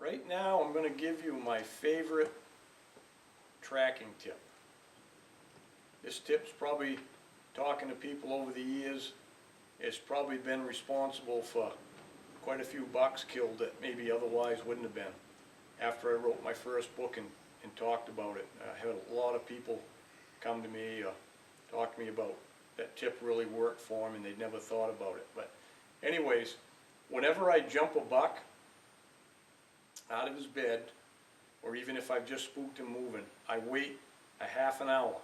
Right now I'm going to give you my favorite tracking tip. This tip's probably, talking to people over the years, it's probably been responsible for quite a few bucks killed that maybe otherwise wouldn't have been. After I wrote my first book and talked about it, I had a lot of people come to me, talk to me about that tip really worked for them and they'd never thought about it. But anyways, whenever I jump a buck out of his bed, or even if I've just spooked him moving, I wait a half an hour.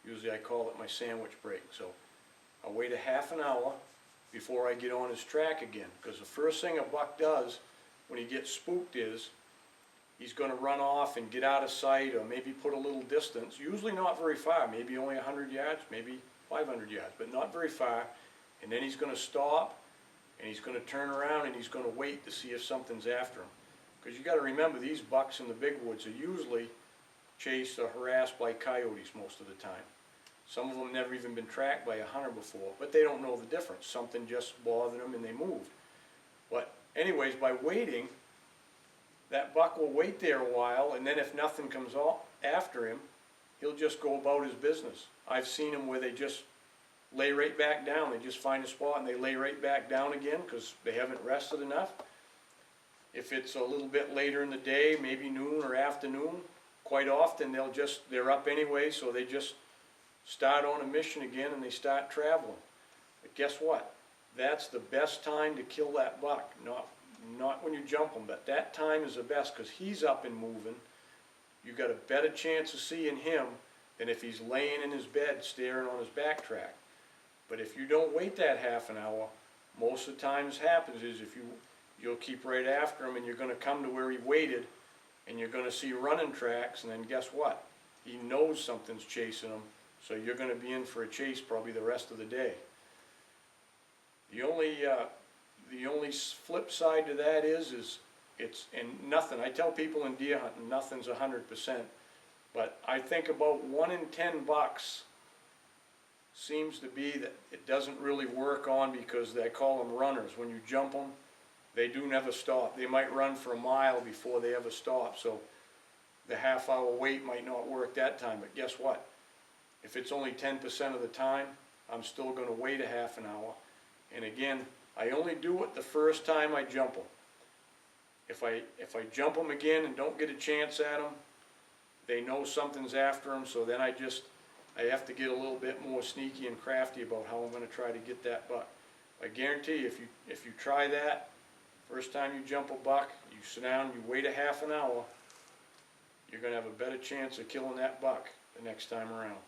Usually I call it my sandwich break. So I'll wait a half an hour before I get on his track again, because the first thing a buck does when he gets spooked is he's going to run off and get out of sight, or maybe put a little distance, usually not very far, maybe only 100 yards, maybe 500 yards, but not very far, and then he's going to stop and he's going to turn around and he's going to wait to see if something's after him. Because you got to remember, these bucks in the big woods are usually chased or harassed by coyotes most of the time. Some of them never even been tracked by a hunter before, but they don't know the difference. Something just bothered them and they moved. But anyways, by waiting, that buck will wait there a while, and then if nothing comes after him, he'll just go about his business. I've seen them where they just lay right back down. They just find a spot and they lay right back down again because they haven't rested enough. If it's a little bit later in the day, maybe noon or afternoon, quite often they're up anyway, so they just start on a mission again and they start traveling. But guess what? That's the best time to kill that buck. Not when you jump him, but that time is the best because he's up and moving. You've got a better chance of seeing him than if he's laying in his bed staring on his back track. But if you don't wait that half an hour, most of the times happens is you'll keep right after him and you're going to come to where he waited and you're going to see running tracks, and then guess what? He knows something's chasing him, so you're going to be in for a chase probably the rest of the day. The only flip side to that is and nothing. I tell people in deer hunting, nothing's 100%, but I think about 1 in 10 bucks seems to be that it doesn't really work on, because they call them runners. When you jump them, they do never stop. They might run for a mile before they ever stop, so the half-hour wait might not work that time. But guess what? If it's only 10% of the time, I'm still going to wait a half an hour. And again, I only do it the first time I jump them. If I jump them again and don't get a chance at them, they know something's after them, so then I have to get a little bit more sneaky and crafty about how I'm going to try to get that buck. I guarantee you, if you try that, first time you jump a buck, you sit down, you wait a half an hour, you're going to have a better chance of killing that buck the next time around.